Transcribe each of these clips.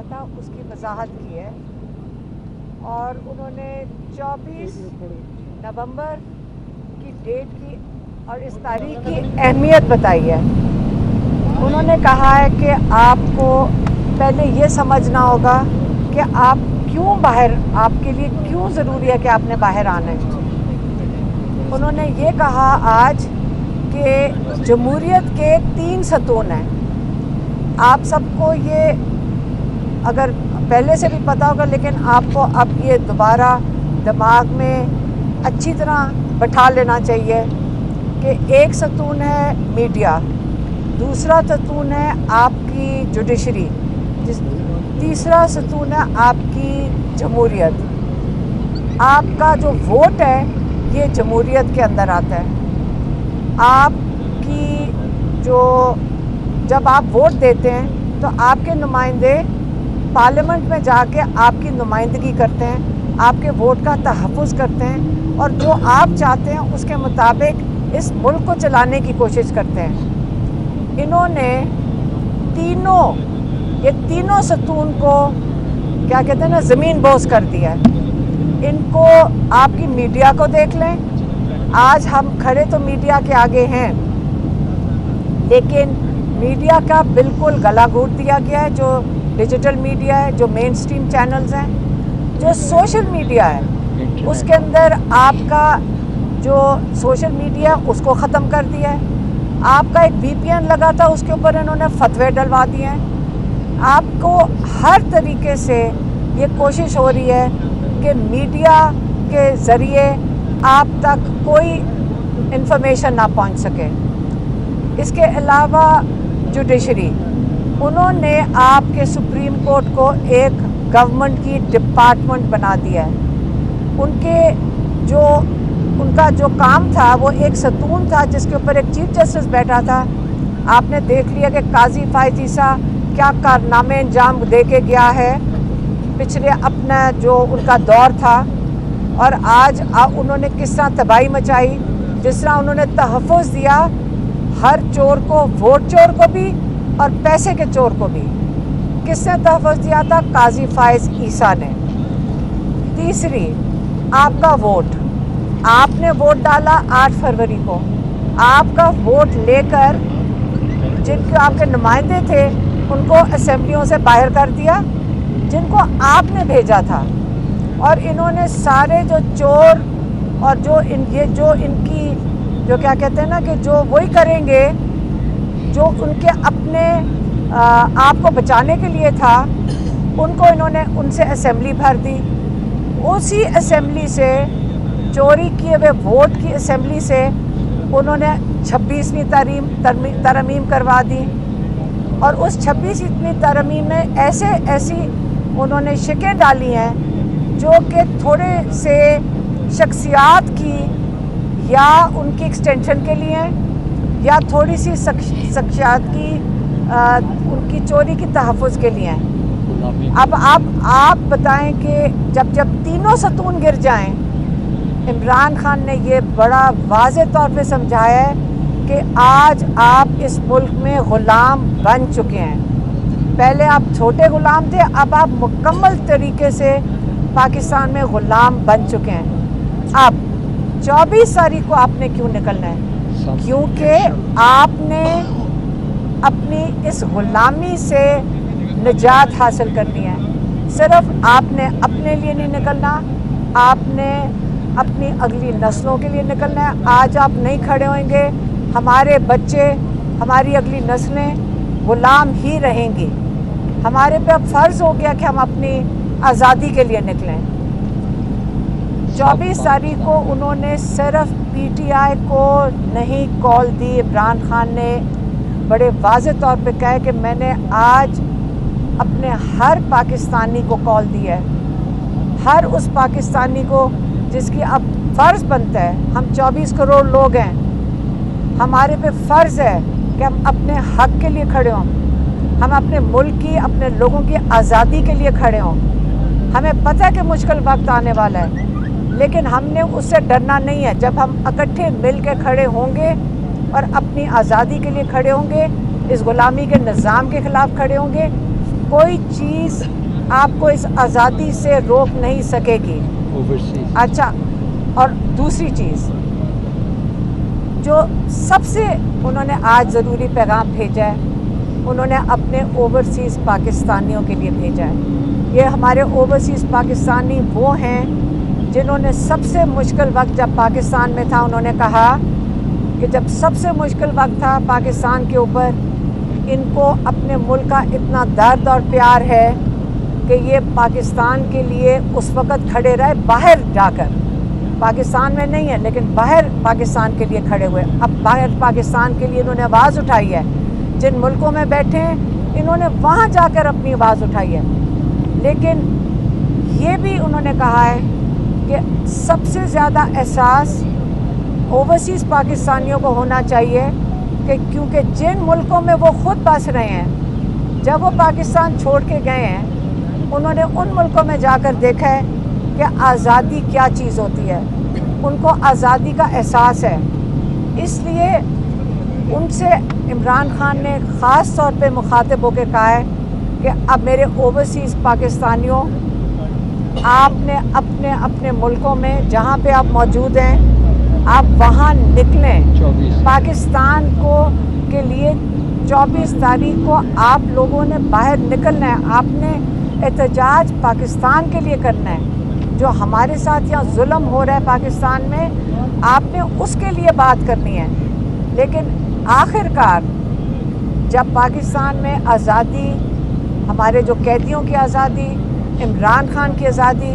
आया था उसकी वजाहत की है और उन्होंने 24 नवंबर की डेट की और इस तारीख की अहमियत बताई है। उन्होंने कहा है कि आपको पहले ये समझना होगा कि आप क्यों बाहर, आपके लिए क्यों ज़रूरी है कि आपने बाहर आना है। उन्होंने ये कहा आज कि जमहूरियत के 3 सतून हैं। आप सबको ये अगर पहले से भी पता होगा, लेकिन आपको अब ये दोबारा दिमाग में अच्छी तरह बैठा लेना चाहिए कि एक सतून है मीडिया, दूसरा सतून है आपकी जुडिशरी, तीसरा सतून है आपकी जमहूरियत। आपका जो वोट है ये जमहूरियत के अंदर आता है। आपकी जब आप वोट देते हैं तो आपके नुमाइंदे पार्लियामेंट में जाके आपकी नुमाइंदगी करते हैं, आपके वोट का तहफ़्फ़ुज़ करते हैं और जो आप चाहते हैं उसके मुताबिक इस मुल्क को चलाने की कोशिश करते हैं। इन्होंने ये तीनों सतून को क्या कहते हैं ना, ज़मीन बोस कर दिया है। इनको आपकी मीडिया को देख लें। आज हम खड़े तो मीडिया के आगे हैं, लेकिन मीडिया का बिल्कुल गला घोट दिया गया है। जो डिजिटल मीडिया है, जो मेन स्ट्रीम चैनल्स हैं, जो सोशल मीडिया है, उसके अंदर आपका जो सोशल मीडिया उसको ख़त्म कर दिया है। आपका एक VPN लगा था, उसके ऊपर इन्होंने फतवे डलवा दिए हैं। आपको हर तरीके से ये कोशिश हो रही है कि मीडिया के ज़रिए आप तक कोई इन्फॉर्मेशन ना पहुंच सके। इसके अलावा जुडिशरी, उन्होंने आपके सुप्रीम कोर्ट को एक गवर्नमेंट की डिपार्टमेंट बना दिया है। उनका जो काम था वो एक सतून था जिसके ऊपर एक चीफ जस्टिस बैठा था। आपने देख लिया कि काजी फायज ईसा क्या कारनामे अंजाम दे के गया है पिछले अपना जो उनका दौर था, और आज उन्होंने किस तरह तबाही मचाई, जिस तरह उन्होंने तहफ़्फ़ुज़ दिया हर चोर को, वोट चोर को भी और पैसे के चोर को भी। किसने तहफ़्फ़ुज़ दिया था? काजी फायज ईसा ने। तीसरी, आपका वोट, आपने वोट डाला 8 फरवरी को, आपका वोट लेकर जिनके आपके नुमाइंदे थे उनको असेंबलियों से बाहर कर दिया, जिनको आपने भेजा था। और इन्होंने सारे जो चोर और जो इनकी जो क्या कहते हैं ना कि जो वही करेंगे जो उनके अपने आप को बचाने के लिए था, उनको इन्होंने उनसे असेंबली भर दी। उसी असेंबली से, चोरी किए हुए वोट की असेंबली से उन्होंने 26वीं तरमीम करवा दी। और उस 26वीं तरमीम में ऐसी उन्होंने शिकें डाली हैं जो कि थोड़े से शख्सियात की या उनकी एक्सटेंशन के लिए हैं, या थोड़ी सी शख्सियात की उनकी चोरी की तहफ़्फ़ुज़ के लिए हैं। अब आप बताएं कि जब तीनों सतून गिर जाएं, इमरान खान ने ये बड़ा वाज़े तौर पे समझाया है कि आज आप इस मुल्क में ग़ुलाम बन चुके हैं। पहले आप छोटे ग़ुलाम थे, अब आप मुकम्मल तरीके से पाकिस्तान में ग़ुलाम बन चुके हैं। अब 24 तारीख को आपने क्यों निकलना है? क्योंकि आपने अपनी इस ग़ुलामी से निजात हासिल करनी है। सिर्फ आपने अपने लिए नहीं निकलना, आपने अपनी अगली नस्लों के लिए निकलना है। आज आप नहीं खड़े होंगे, हमारे बच्चे, हमारी अगली नस्लें ग़ुलाम ही रहेंगी। हमारे पे अब फ़र्ज़ हो गया कि हम अपनी आज़ादी के लिए निकलें। 24 तारीख को उन्होंने सिर्फ PTI को नहीं कॉल दी, इमरान खान ने बड़े वाज़े तौर पे कहा कि मैंने आज अपने हर पाकिस्तानी को कॉल दी है, हर उस पाकिस्तानी को जिसकी अब फ़र्ज़ बनता है। हम 24 करोड़ लोग हैं, हमारे पे फ़र्ज़ है कि हम अपने हक़ के लिए खड़े हों, हम अपने मुल्क की, अपने लोगों की आज़ादी के लिए खड़े हों। हमें पता है कि मुश्किल वक्त आने वाला है, लेकिन हमने उससे डरना नहीं है। जब हम इकट्ठे मिल के खड़े होंगे और अपनी आज़ादी के लिए खड़े होंगे, इस ग़ुलामी के निज़ाम के ख़िलाफ़ खड़े होंगे, कोई चीज़ आपको इस आज़ादी से रोक नहीं सकेगी। अच्छा, और दूसरी चीज़ जो सबसे उन्होंने आज ज़रूरी पैगाम भेजा है, उन्होंने अपने ओवरसीज़ पाकिस्तानियों के लिए भेजा है। ये हमारे ओवरसीज़ पाकिस्तानी वो हैं जिन्होंने सबसे मुश्किल वक्त जब पाकिस्तान में था, उन्होंने कहा कि जब सबसे मुश्किल वक्त था पाकिस्तान के ऊपर, इनको अपने मुल्क का इतना दर्द और प्यार है कि ये पाकिस्तान के लिए उस वक़्त खड़े रहे, बाहर जाकर, पाकिस्तान में नहीं है लेकिन बाहर पाकिस्तान के लिए खड़े हुए। अब बाहर पाकिस्तान के लिए इन्होंने आवाज़ उठाई है, जिन मुल्कों में बैठे हैं इन्होंने वहाँ जाकर अपनी आवाज़ उठाई है। लेकिन ये भी उन्होंने कहा है कि सबसे ज़्यादा एहसास ओवरसीज़ पाकिस्तानियों को होना चाहिए कि क्योंकि जिन मुल्कों में वो ख़ुद बस रहे हैं, जब वो पाकिस्तान छोड़ के गए हैं, उन्होंने उन मुल्कों में जाकर देखा है कि आज़ादी क्या चीज़ होती है, उनको आज़ादी का एहसास है। इसलिए उनसे इमरान खान ने ख़ास तौर पे मुखातिब होकर कहा है कि अब मेरे ओवरसीज़ पाकिस्तानियों, आपने अपने अपने मुल्कों में जहाँ पे आप मौजूद हैं, आप वहाँ निकलें। पाकिस्तान को के लिए 24 तारीख को आप लोगों ने बाहर निकलना है, आपने एहतजाज पाकिस्तान के लिए करना है। जो हमारे साथ यहाँ जुल्म हो रहा है पाकिस्तान में, आपने उसके लिए बात करनी है। लेकिन आखिरकार जब पाकिस्तान में आज़ादी, हमारे जो कैदियों की आज़ादी, इमरान खान की आज़ादी,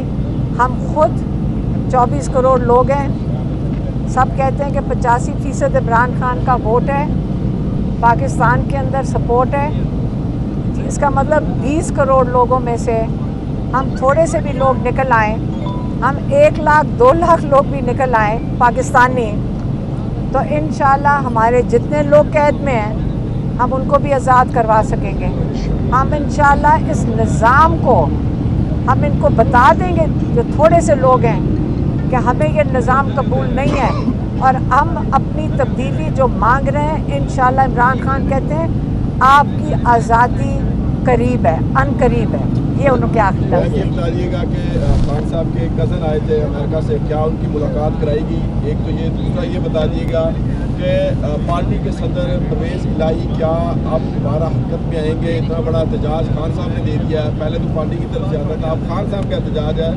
हम खुद 24 करोड़ लोग हैं, सब कहते हैं कि 85% इमरान खान का वोट है, पाकिस्तान के अंदर सपोर्ट है। इसका मतलब 20 करोड़ लोगों में से हम थोड़े से भी लोग निकल आए, हम 1 लाख 2 लाख लोग भी निकल आए पाकिस्तानी, तो इंशाल्लाह हमारे जितने लोग कैद में हैं हम उनको भी आज़ाद करवा सकेंगे। हम इंशाल्लाह इस निज़ाम को हम इनको बता देंगे, जो थोड़े से लोग हैं, कि हमें ये निज़ाम कबूल नहीं है और हम अपनी तब्दीली जो मांग रहे हैं, इंशाल्लाह इमरान खान कहते हैं आपकी आज़ादी करीब है, अनकरीब है। ये उनके आखिर ये बताइएगा कि खान साहब के कज़न आए थे अमेरिका से, क्या उनकी मुलाकात कराएगी? एक तो ये, दूसरा ये बता दीजिएगा कि पार्टी के सदर परवेज़ इलाही क्या अब दोबारा हरकत में आएंगे? इतना बड़ा एहतजाज खान साहब ने दे दिया है, पहले तो पार्टी की तरफ से आता था, अब खान साहब का एहतजाज है।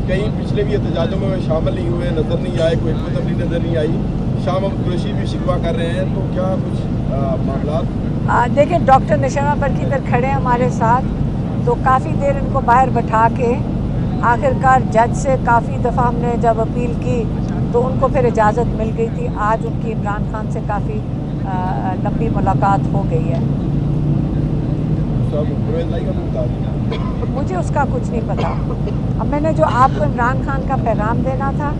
कई पिछले भी एहतजाजों में शामिल नहीं हुए, नज़र नहीं आए, कोई हिकमत अमली नज़र नहीं आई। शाह महमूद कुरैशी भी शिकवा कर रहे हैं, तो क्या कुछ मामला? देखिए, डॉक्टर निशामा बरकींदर खड़े हैं हमारे साथ, तो काफ़ी देर इनको बाहर बैठा के आखिरकार जज से काफ़ी दफ़ा हमने जब अपील की तो उनको फिर इजाज़त मिल गई थी। आज उनकी इमरान खान से काफ़ी लंबी मुलाकात हो गई है। मुझे उसका कुछ नहीं पता। अब मैंने जो आपको इमरान खान का पैगाम देना था,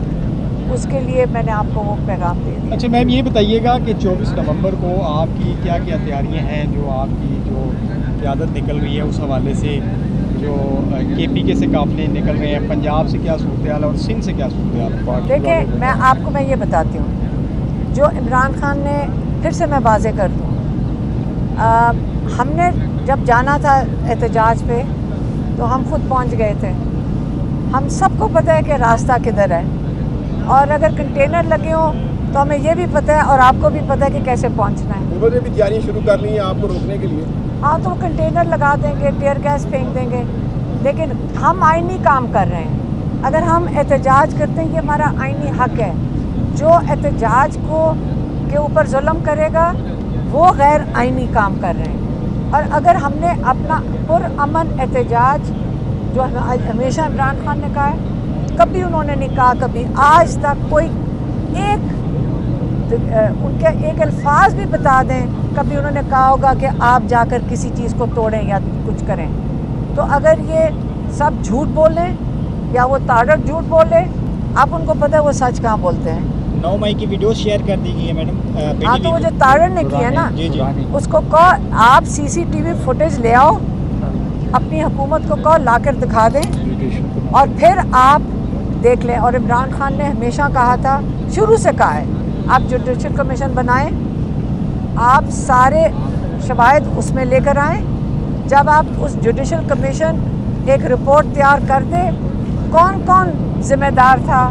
उसके लिए मैंने आपको वो पैगाम दे दिया। अच्छा मैम, ये बताइएगा कि 24 नवंबर को आपकी क्या क्या तैयारियां हैं, जो आपकी जो क़यादत निकल रही है उस हवाले से, जो KPK से काफ़िले निकल रहे हैं, पंजाब से क्या सूरत हाल है और सिंध से क्या सूरत हाल? देखिए, मैं ये बताती हूँ, जो इमरान खान ने, फिर से मैं वाज़े कर दूँ, हमने जब जाना था एहतजाज पे तो हम खुद पहुँच गए थे। हम सबको पता है कि रास्ता किधर है, और अगर कंटेनर लगे हों तो हमें ये भी पता है और आपको भी पता है कि कैसे पहुंचना है। उन्होंने भी तैयारी शुरू कर ली है आपको रोकने के लिए? हाँ, तो कंटेनर लगा देंगे, टीयर गैस फेंक देंगे, लेकिन हम आईनी काम कर रहे हैं। अगर हम एहतजाज करते हैं, ये हमारा आईनी हक है। जो एहतजाज के ऊपर जुल्म करेगा वो गैर आईनी काम कर रहे हैं। और अगर हमने अपना पुरअमन एहतजाज, जो हमेशा इमरान खान ने कहा है, कभी उन्होंने नहीं कहा, कभी आज तक कोई उनके एक अल्फाज भी बता दें, कभी उन्होंने कहा होगा कि आप जाकर किसी चीज़ को तोड़ें या कुछ करें। तो अगर ये सब झूठ बोलें या वो ताड़ड़ झूठ बोले, आप उनको पता है वो सच कहाँ बोलते हैं। 9 मई की वीडियो शेयर कर दी गई है मैडम। हाँ, तो वो जो ताड़ड़ ने की है ना, उसको कहो आप CCTV फुटेज ले आओ, अपनी हुकूमत को कहो लाकर दिखा दें, और फिर आप देख लें। और इमरान खान ने हमेशा कहा था, शुरू से कहा है, आप जुडिशल कमीशन बनाएं, आप सारे शवाहिद उसमें लेकर आएं, जब आप उस जुडिशल कमीशन एक रिपोर्ट तैयार कर दे कौन कौन जिम्मेदार था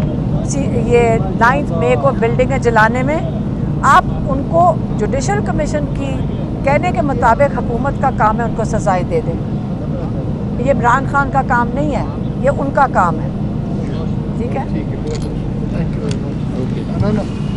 ये 9 मई को बिल्डिंगें जलाने में, आप उनको जुडिशल कमीशन की कहने के मुताबिक हुकूमत का काम है उनको सजाएं दे दें। ये इमरान खान का काम नहीं है, ये उनका काम है। ठीक है। ठीक है, thank you very much. Okay.